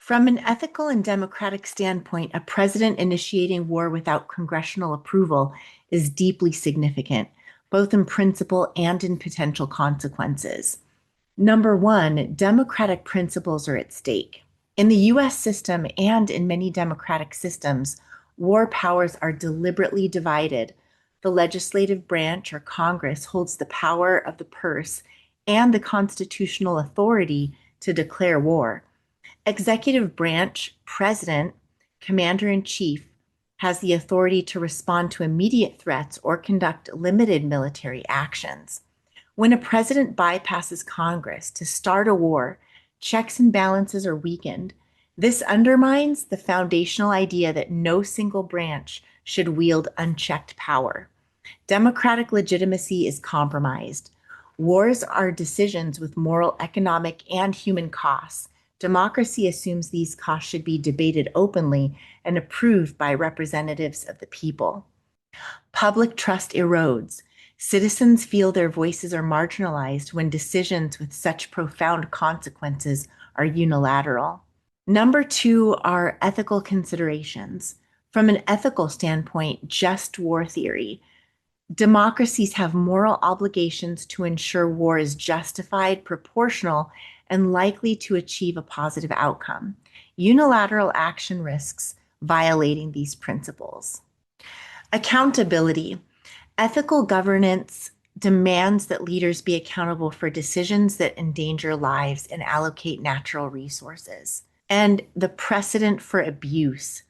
From an ethical and democratic standpoint, a president initiating war without congressional approval is deeply significant, both in principle and in potential consequences. Number one, democratic principles are at stake. In the US system and in many democratic systems, war powers are deliberately divided. The legislative branch or Congress holds the power of the purse and the constitutional authority to declare war. Executive branch, president, commander in chief, has the authority to respond to immediate threats or conduct limited military actions. When a president bypasses Congress to start a war, checks and balances are weakened. This undermines the foundational idea that no single branch should wield unchecked power. Democratic legitimacy is compromised. Wars are decisions with moral, economic, and human costs. Democracy assumes these costs should be debated openly and approved by representatives of the people. Public trust erodes. Citizens feel their voices are marginalized when decisions with such profound consequences are unilateral. Number two are ethical considerations. From an ethical standpoint, just war theory. Democracies have moral obligations to ensure war is justified, proportional, and likely to achieve a positive outcome. Unilateral action risks violating these principles. Accountability. Ethical governance demands that leaders be accountable for decisions that endanger lives and allocate natural resources. And the precedent for abuse.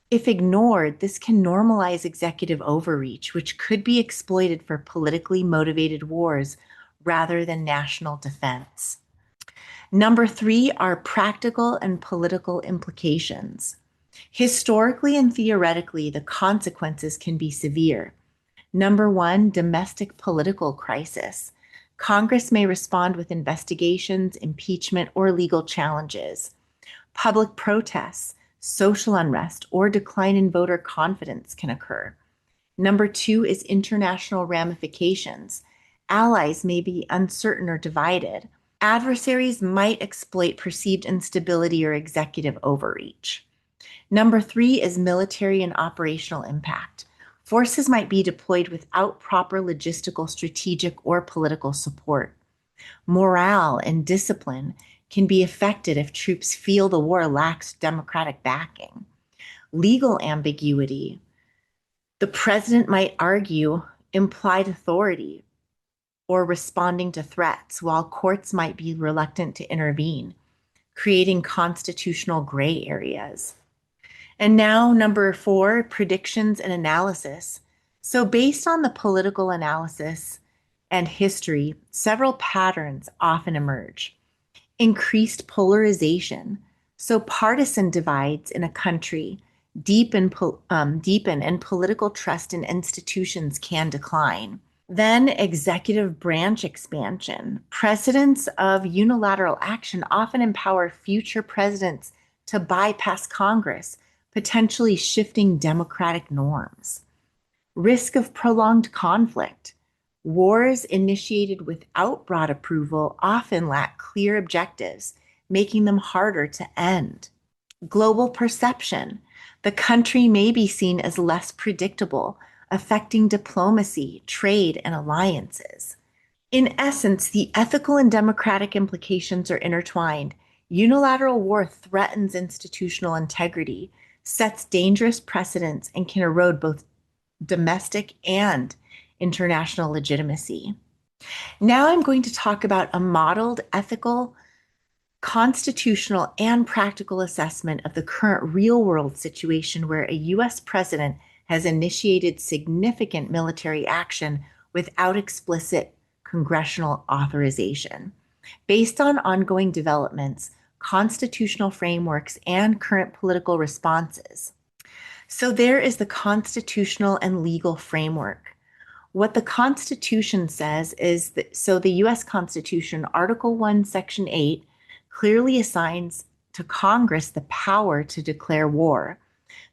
If ignored, this can normalize executive overreach, which could be exploited for politically motivated wars rather than national defense. Number three are practical and political implications. Historically and theoretically, the consequences can be severe. Number one, domestic political crisis. Congress may respond with investigations, impeachment, or legal challenges. Public protests, social unrest, or decline in voter confidence can occur. Number two is international ramifications. Allies may be uncertain or divided. Adversaries might exploit perceived instability or executive overreach. Number three is military and operational impact. Forces might be deployed without proper logistical, strategic, or political support. Morale and discipline can be affected if troops feel the war lacks democratic backing. Legal ambiguity. The president might argue implied authority or responding to threats, while courts might be reluctant to intervene, creating constitutional gray areas. And now, number four, predictions and analysis. So, based on the political analysis and history, several patterns often emerge. Increased polarization. So, partisan divides in a country deepen and political trust in institutions can decline. Then executive branch expansion. Precedents of unilateral action often empower future presidents to bypass Congress, potentially shifting democratic norms. Risk of prolonged conflict. Wars initiated without broad approval often lack clear objectives, making them harder to end. Global perception. The country may be seen as less predictable, affecting diplomacy, trade, and alliances. In essence, the ethical and democratic implications are intertwined. Unilateral war threatens institutional integrity, sets dangerous precedents, and can erode both domestic and international legitimacy. Now I'm going to talk about a modeled ethical, constitutional, and practical assessment of the current real-world situation where a U.S. president has initiated significant military action without explicit congressional authorization. Based on ongoing developments, constitutional frameworks, and current political responses. So there is the constitutional and legal framework. What the Constitution says is that, so the U.S. Constitution, Article 1, Section 8, clearly assigns to Congress the power to declare war.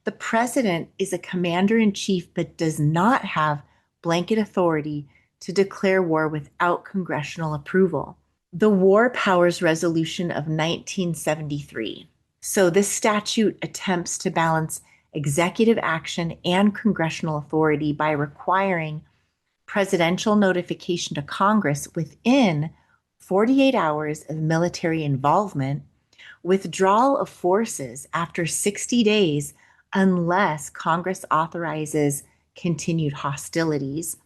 The president is a commander-in-chief but does not have blanket authority to declare war without congressional approval. The War Powers Resolution of 1973. So this statute attempts to balance executive action and congressional authority by requiring presidential notification to Congress within 48 hours of military involvement, withdrawal of forces after 60 days unless Congress authorizes continued hostilities.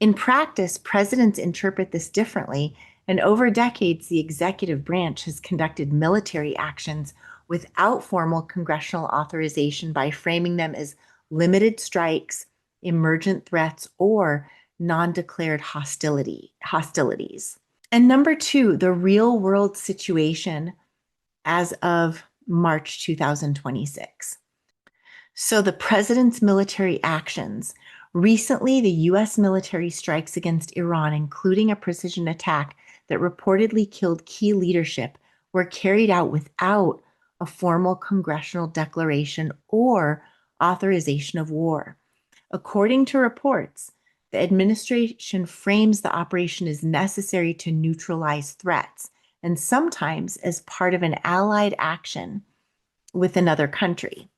In practice, presidents interpret this differently, and over decades, the executive branch has conducted military actions without formal congressional authorization by framing them as limited strikes, emergent threats, or non-declared hostilities. And number two, the real world situation as of March 2026. So the president's military actions. Recently, the US military strikes against Iran, including a precision attack that reportedly killed key leadership, were carried out without a formal congressional declaration or authorization of war. According to reports, the administration frames the operation as necessary to neutralize threats and sometimes as part of an allied action with another country.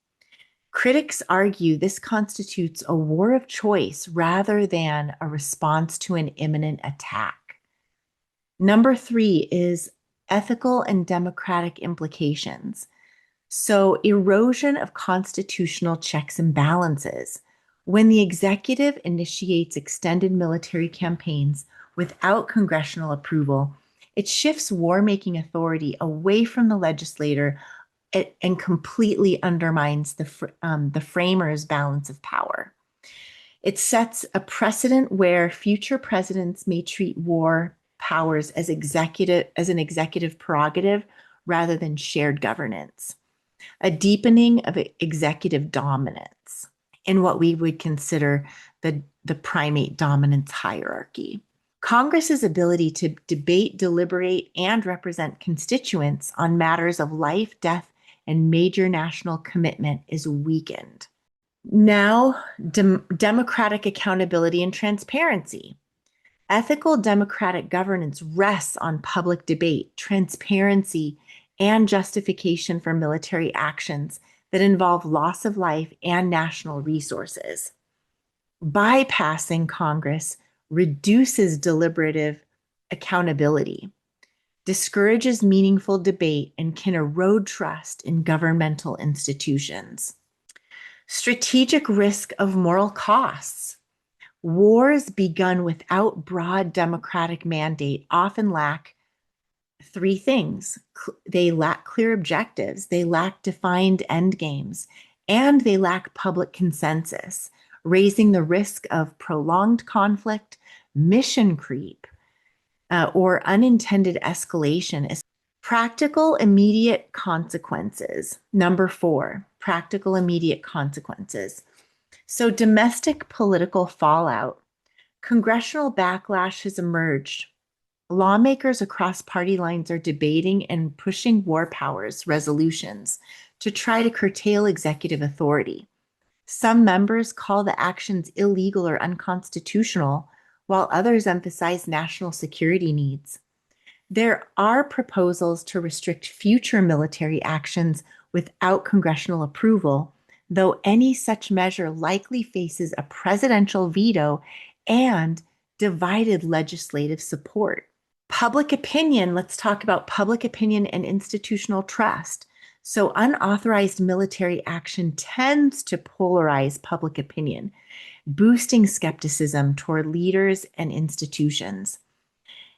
Critics argue this constitutes a war of choice rather than a response to an imminent attack. Number three is ethical and democratic implications. So, erosion of constitutional checks and balances. When the executive initiates extended military campaigns without congressional approval, it shifts war-making authority away from the legislator and completely undermines the framers' balance of power. It sets a precedent where future presidents may treat war powers as an executive prerogative rather than shared governance, a deepening of executive dominance in what we would consider the primate dominance hierarchy. Congress's ability to debate, deliberate, and represent constituents on matters of life, death, and major national commitment is weakened. Now, democratic accountability and transparency. Ethical democratic governance rests on public debate, transparency, and justification for military actions that involve loss of life and national resources. Bypassing Congress reduces deliberative accountability, discourages meaningful debate, and can erode trust in governmental institutions. Strategic risk of moral costs. Wars begun without broad democratic mandate often lack three things. They lack clear objectives, they lack defined endgames, and they lack public consensus, raising the risk of prolonged conflict, mission creep, or unintended escalation. Practical immediate consequences. Number four, practical immediate consequences. So, domestic political fallout. Congressional backlash has emerged. Lawmakers across party lines are debating and pushing war powers resolutions to try to curtail executive authority. Some members call the actions illegal or unconstitutional, while others emphasize national security needs. There are proposals to restrict future military actions without congressional approval, though any such measure likely faces a presidential veto and divided legislative support. Public opinion, let's talk about public opinion and institutional trust. So, unauthorized military action tends to polarize public opinion, boosting skepticism toward leaders and institutions.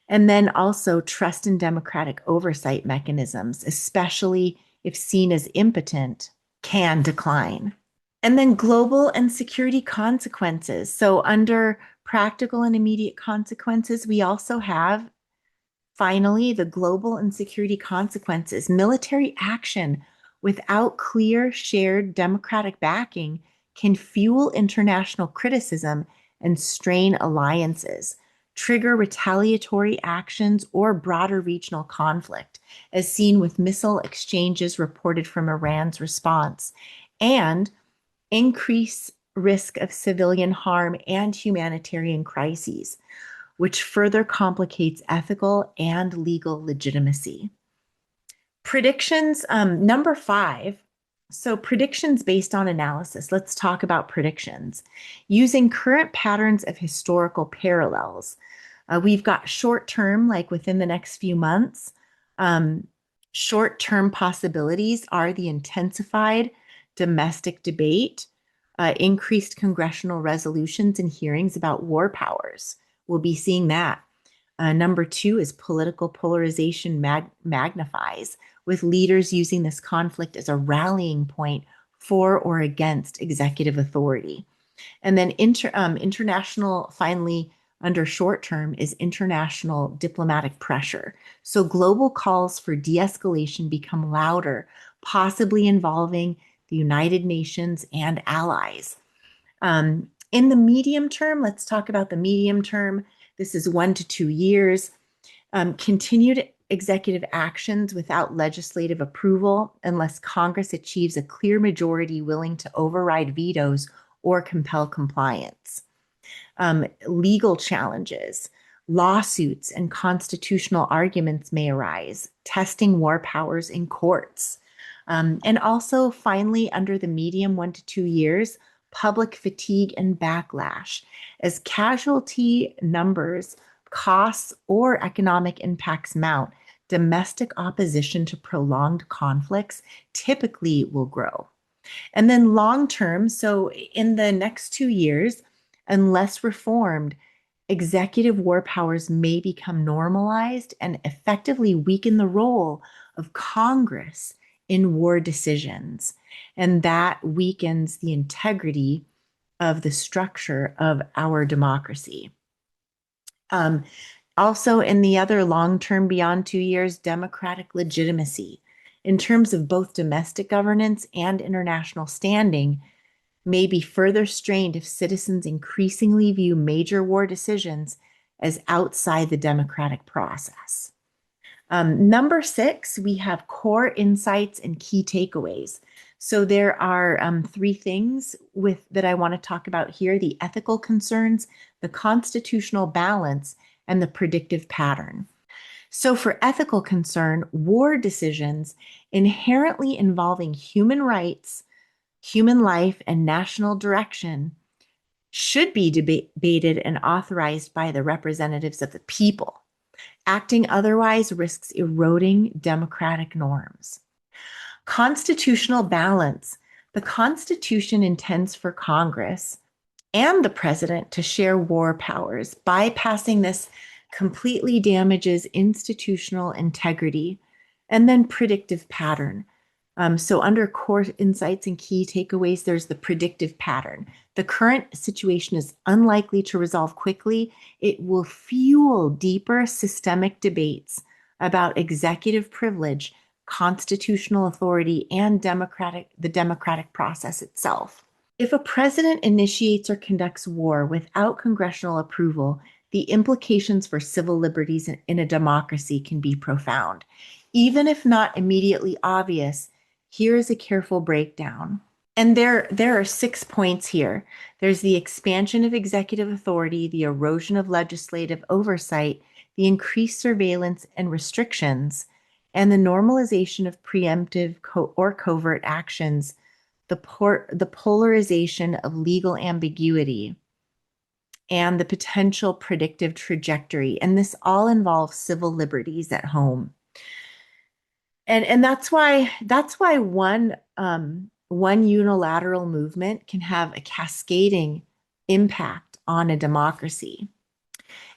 And then also trust in democratic oversight mechanisms, especially if seen as impotent, can decline. And then global and security consequences. So under practical and immediate consequences, we also have, finally, the global and security consequences. Military action without clear shared democratic backing can fuel international criticism and strain alliances, trigger retaliatory actions, or broader regional conflict, as seen with missile exchanges reported from Iran's response, and increase risk of civilian harm and humanitarian crises, which further complicates ethical and legal legitimacy. Predictions, number 5. So, predictions based on analysis. Let's talk about predictions. Using current patterns of historical parallels. We've got short term, like within the next few months. Um, Short term possibilities are the intensified domestic debate, increased congressional resolutions and hearings about war powers. We'll be seeing that. Number 2 is political polarization magnifies, with leaders using this conflict as a rallying point for or against executive authority. And then international, finally, under short term, is international diplomatic pressure. So global calls for de escalation become louder, possibly involving the United Nations and allies. In the medium term, let's talk about the medium term. This is 1 to 2 years. Continued executive actions without legislative approval unless Congress achieves a clear majority willing to override vetoes or compel compliance. Legal challenges, lawsuits, and constitutional arguments may arise, testing war powers in courts. And also, finally, under the medium 1 to 2 years, public fatigue and backlash as casualty numbers, costs, or economic impacts mount. Domestic opposition to prolonged conflicts typically will grow. And then long term, so in the next 2 years, unless reformed, executive war powers may become normalized and effectively weaken the role of Congress in war decisions. And that weakens the integrity of the structure of our democracy. Um, Also, in the other long term, beyond 2 years, democratic legitimacy in terms of both domestic governance and international standing may be further strained if citizens increasingly view major war decisions as outside the democratic process. Number 6, we have core insights and key takeaways. So there are 3 things that I want to talk about here: the ethical concerns, the constitutional balance, and the predictive pattern. So for ethical concern, war decisions inherently involving human rights, human life, and national direction should be debated and authorized by the representatives of the people. Acting otherwise risks eroding democratic norms. Constitutional balance. The Constitution intends for Congress and the president to share war powers. Bypassing this completely damages institutional integrity. And then predictive pattern. So under core insights and key takeaways, there's the predictive pattern. The current situation is unlikely to resolve quickly. It will fuel deeper systemic debates about executive privilege, constitutional authority, and the democratic process itself. If a president initiates or conducts war without congressional approval, the implications for civil liberties in a democracy can be profound. Even if not immediately obvious, here is a careful breakdown. And there are 6 points here. There's the expansion of executive authority, the erosion of legislative oversight, the increased surveillance and restrictions, and the normalization of preemptive or covert actions, the polarization of legal ambiguity, and the potential predictive trajectory. And this all involves civil liberties at home. And that's why one unilateral movement can have a cascading impact on a democracy.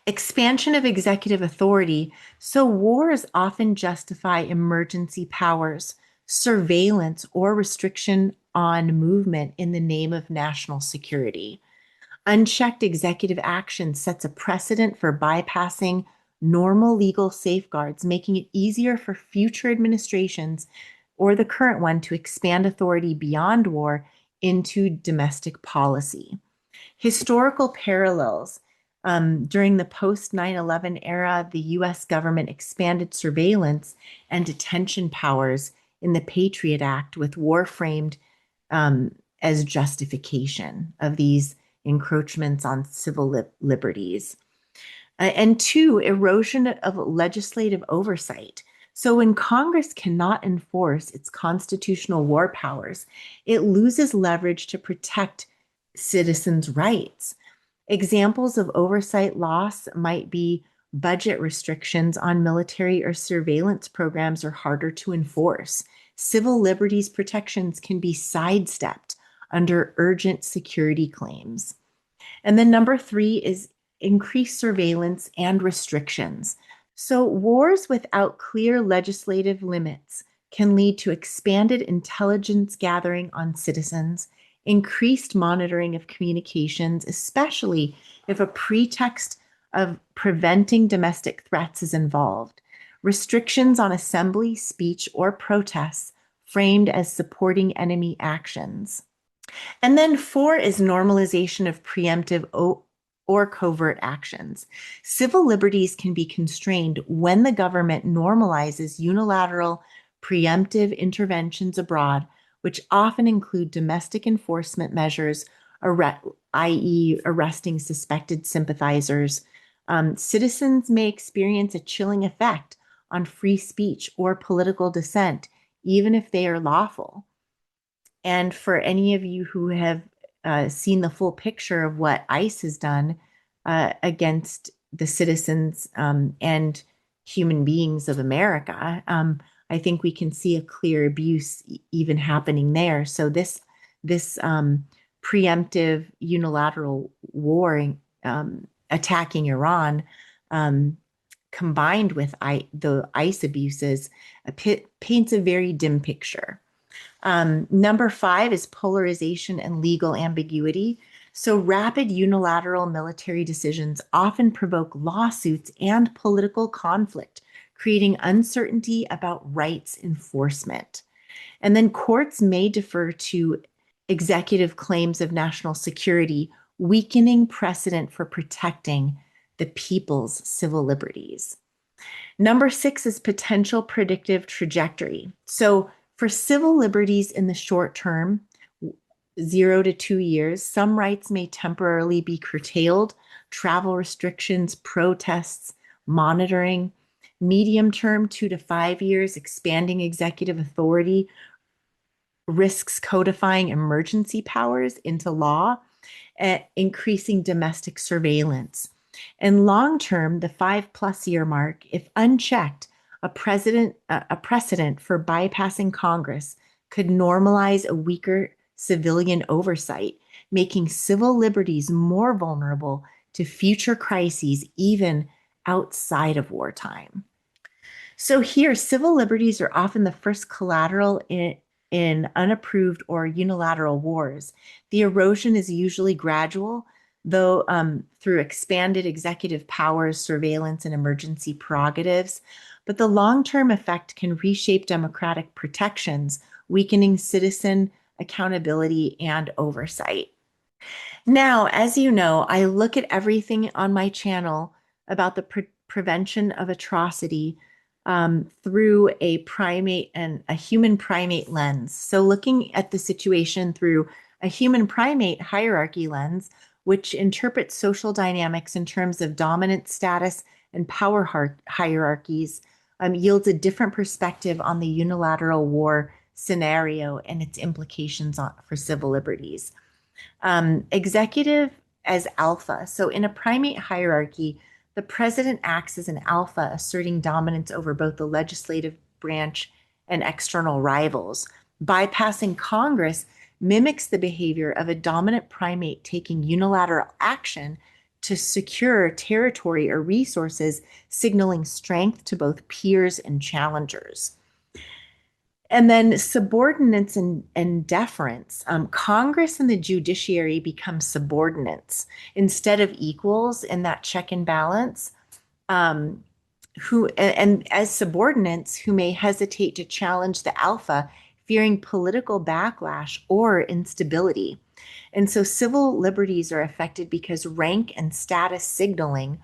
Expansion of executive authority. So wars often justify emergency powers, surveillance, or restriction on movement in the name of national security. Unchecked executive action sets a precedent for bypassing normal legal safeguards, making it easier for future administrations or the current one to expand authority beyond war into domestic policy. Historical parallels. During the post 9/11 era, the US government expanded surveillance and detention powers in the Patriot Act, with war framed as justification of these encroachments on civil liberties. And 2, erosion of legislative oversight. So when Congress cannot enforce its constitutional war powers, it loses leverage to protect citizens' rights. Examples of oversight loss might be budget restrictions on military or surveillance programs are harder to enforce. Civil liberties protections can be sidestepped under urgent security claims. And then number three is increased surveillance and restrictions. So, wars without clear legislative limits can lead to expanded intelligence gathering on citizens, increased monitoring of communications, especially if a pretext of preventing domestic threats is involved, restrictions on assembly, speech, or protests framed as supporting enemy actions. And then four is normalization of preemptive or covert actions. Civil liberties can be constrained when the government normalizes unilateral preemptive interventions abroad, which often include domestic enforcement measures, i.e., arresting suspected sympathizers. Citizens may experience a chilling effect on free speech or political dissent, even if they are lawful. And for any of you who have seen the full picture of what ICE has done against the citizens and human beings of America, I think we can see a clear abuse even happening there. So this preemptive unilateral war attacking Iran, combined with the ICE abuses, paints a very dim picture. Number five is polarization and legal ambiguity. So rapid unilateral military decisions often provoke lawsuits and political conflict, creating uncertainty about rights enforcement. And then courts may defer to executive claims of national security, weakening precedent for protecting the people's civil liberties. Number six is potential predictive trajectory. So for civil liberties in the short term, 0 to 2 years, some rights may temporarily be curtailed, travel restrictions, protests, monitoring. Medium term, 2 to 5 years, expanding executive authority risks codifying emergency powers into law, increasing domestic surveillance. And long term, the 5+ year mark, if unchecked, a precedent for bypassing Congress could normalize a weaker civilian oversight, making civil liberties more vulnerable to future crises, even outside of wartime. So here, civil liberties are often the first collateral in unapproved or unilateral wars. The erosion is usually gradual, though through expanded executive powers, surveillance, and emergency prerogatives. But the long-term effect can reshape democratic protections, weakening citizen accountability and oversight. Now, as you know, I look at everything on my channel about the prevention of atrocity through a primate and a human primate lens. So looking at the situation through a human primate hierarchy lens, which interprets social dynamics in terms of dominant status and power hierarchies, yields a different perspective on the unilateral war scenario and its implications for civil liberties. Executive as alpha. So in a primate hierarchy, the president acts as an alpha, asserting dominance over both the legislative branch and external rivals. Bypassing Congress mimics the behavior of a dominant primate taking unilateral action to secure territory or resources, signaling strength to both peers and challengers. And then subordinates and deference. Congress and the judiciary become subordinates instead of equals in that check and balance. Who and as subordinates who may hesitate to challenge the alpha, fearing political backlash or instability. And so civil liberties are affected because rank and status signaling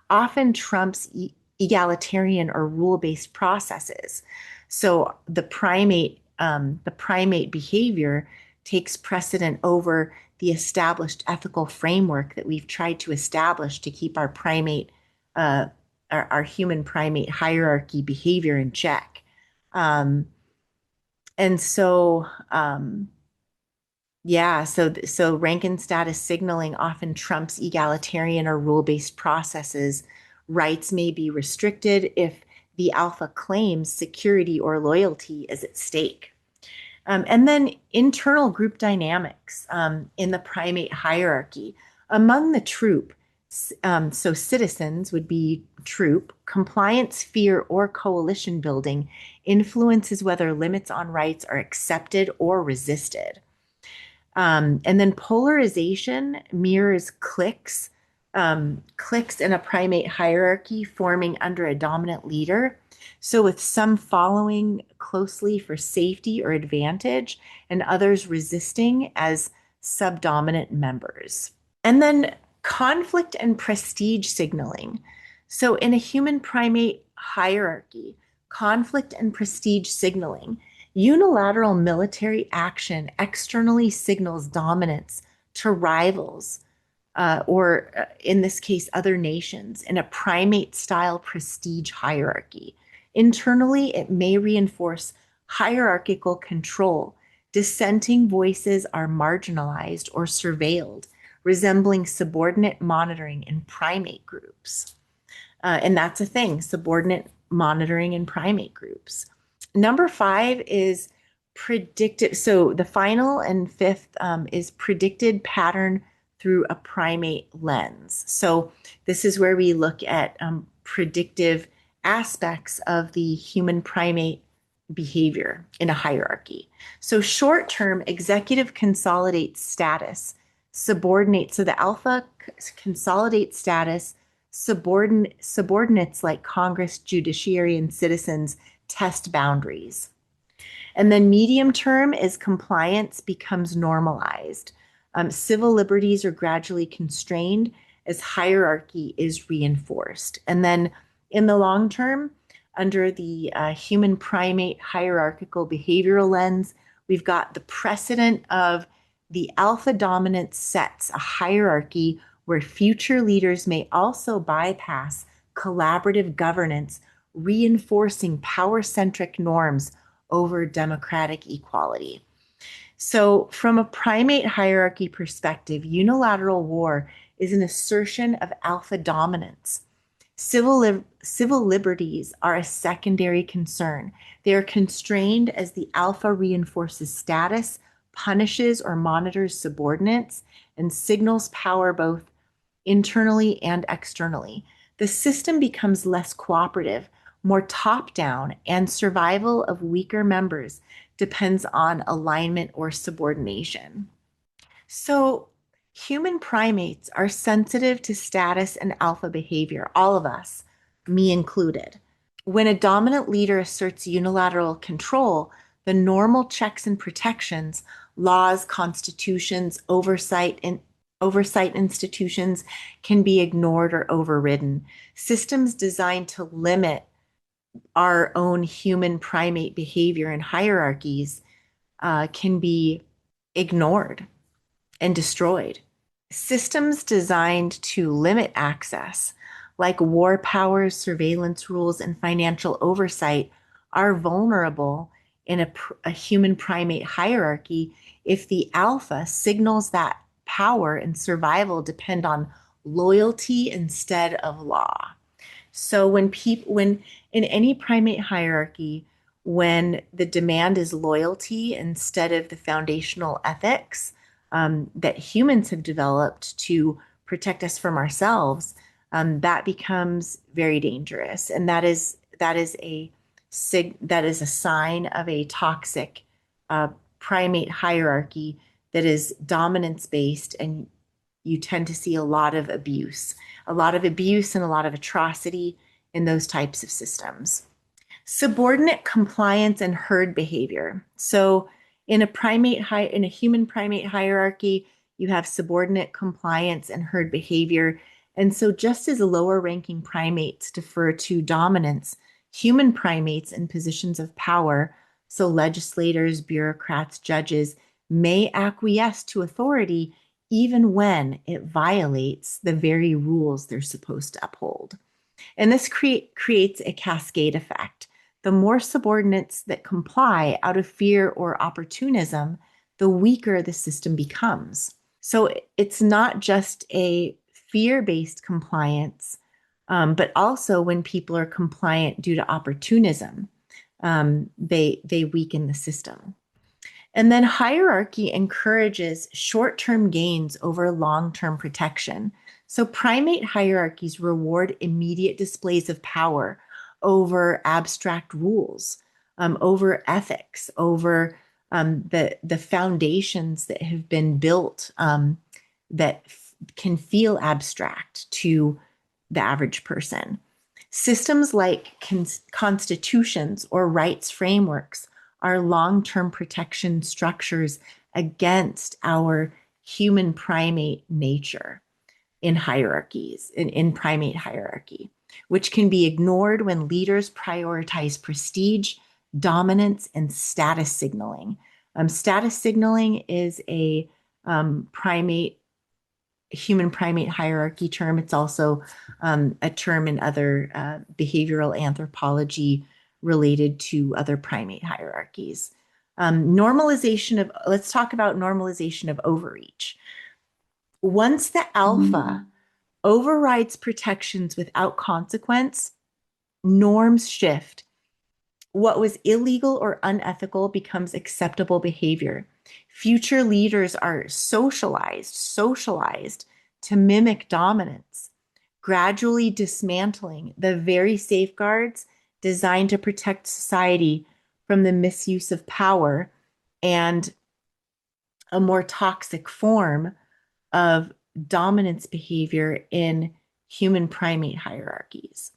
often trumps egalitarian or rule-based processes. So the primate behavior takes precedent over the established ethical framework that we've tried to establish to keep our primate our human primate hierarchy behavior in check. Um, and so, yeah, so rank and status signaling often trumps egalitarian or rule-based processes. Rights may be restricted if the alpha claims security or loyalty is at stake. And then internal group dynamics in the primate hierarchy. Among the troop, so citizens would be troop, compliance, fear, or coalition building influences whether limits on rights are accepted or resisted. And then polarization mirrors cliques, cliques in a primate hierarchy forming under a dominant leader. So, with some following closely for safety or advantage, and others resisting as subdominant members. And then conflict and prestige signaling. So, in a human primate hierarchy, conflict and prestige signaling, unilateral military action externally signals dominance to rivals, or in this case, other nations, in a primate style prestige hierarchy. Internally, it may reinforce hierarchical control. Dissenting voices are marginalized or surveilled, resembling subordinate monitoring in primate groups. And that's a thing, subordinate monitoring in primate groups. Number 5 is predicted. So the final and fifth is predicted pattern through a primate lens. So this is where we look at predictive aspects of the human primate behavior in a hierarchy. So short term, executive consolidates status, subordinates. So the alpha consolidates status, subordinates like Congress, judiciary, and citizens test boundaries. And then medium term is compliance becomes normalized. Civil liberties are gradually constrained as hierarchy is reinforced. And then in the long term, under the human primate hierarchical behavioral lens, we've got the precedent of the alpha dominance sets a hierarchy where future leaders may also bypass collaborative governance, reinforcing power-centric norms over democratic equality. So, from a primate hierarchy perspective, unilateral war is an assertion of alpha dominance. Civil liberties are a secondary concern. They are constrained as the alpha reinforces status, punishes or monitors subordinates, and signals power both internally and externally. The system becomes less cooperative, more top down, and survival of weaker members depends on alignment or subordination. So, human primates are sensitive to status and alpha behavior, all of us, me included. When a dominant leader asserts unilateral control, the normal checks and protections, laws, constitutions, oversight institutions can be ignored or overridden. Systems designed to limit our own human primate behavior and hierarchies can be ignored and destroyed. Systems designed to limit access, like war powers, surveillance rules, and financial oversight, are vulnerable in a human primate hierarchy if the alpha signals that power and survival depend on loyalty instead of law. So when in any primate hierarchy, when the demand is loyalty instead of the foundational ethics that humans have developed to protect us from ourselves, that becomes very dangerous, and that is a sign of a toxic primate hierarchy that is dominance based, and you tend to see a lot of abuse and a lot of atrocity in those types of systems. Subordinate compliance and herd behavior. So in a human primate hierarchy, you have subordinate compliance and herd behavior. And so just as lower ranking primates defer to dominance, human primates in positions of power, so legislators, bureaucrats, judges, may acquiesce to authority even when it violates the very rules they're supposed to uphold. And this creates a cascade effect. The more subordinates that comply out of fear or opportunism, the weaker the system becomes. So it's not just a fear-based compliance, but also when people are compliant due to opportunism, they weaken the system. And then hierarchy encourages short-term gains over long-term protection. So primate hierarchies reward immediate displays of power over abstract rules, over ethics, over the foundations that have been built that can feel abstract to the average person. Systems like constitutions or rights frameworks are long-term protection structures against our human primate nature in hierarchies, in primate hierarchy, which can be ignored when leaders prioritize prestige, dominance, and status signaling. Status signaling is a human primate hierarchy term. It's also a term in other behavioral anthropology related to other primate hierarchies. Let's talk about normalization of overreach. Once the alpha overrides protections without consequence, norms shift. What was illegal or unethical becomes acceptable behavior. Future leaders are socialized to mimic dominance, gradually dismantling the very safeguards designed to protect society from the misuse of power and a more toxic form of dominance behavior in human primate hierarchies.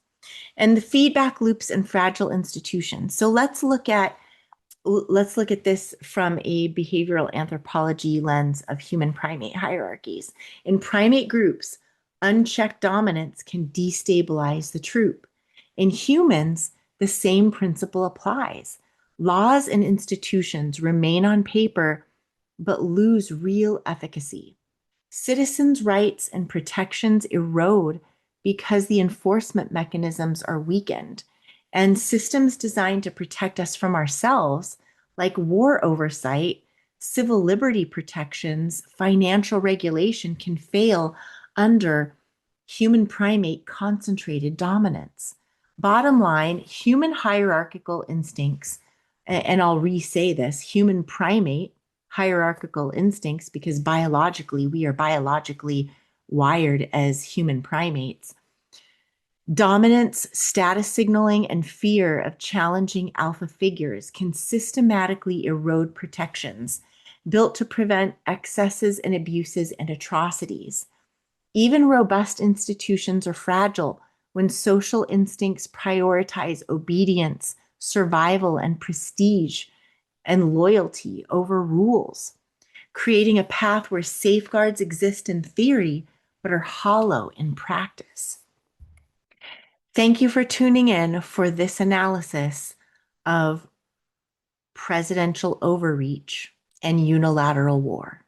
And the feedback loops and fragile institutions. So let's look at this from a behavioral anthropology lens of human primate hierarchies. In primate groups, unchecked dominance can destabilize the troop. In humans, the same principle applies. Laws and institutions remain on paper, but lose real efficacy. Citizens' rights and protections erode because the enforcement mechanisms are weakened, and systems designed to protect us from ourselves, like war oversight, civil liberty protections, financial regulation, can fail under human primate concentrated dominance. Bottom line, human hierarchical instincts, and I'll re-say this, human primate hierarchical instincts, because biologically, we are biologically wired as human primates. Dominance, status signaling, and fear of challenging alpha figures can systematically erode protections built to prevent excesses and abuses and atrocities. Even robust institutions are fragile when social instincts prioritize obedience, survival, and prestige and loyalty over rules, creating a path where safeguards exist in theory but are hollow in practice. Thank you for tuning in for this analysis of presidential overreach and unilateral war.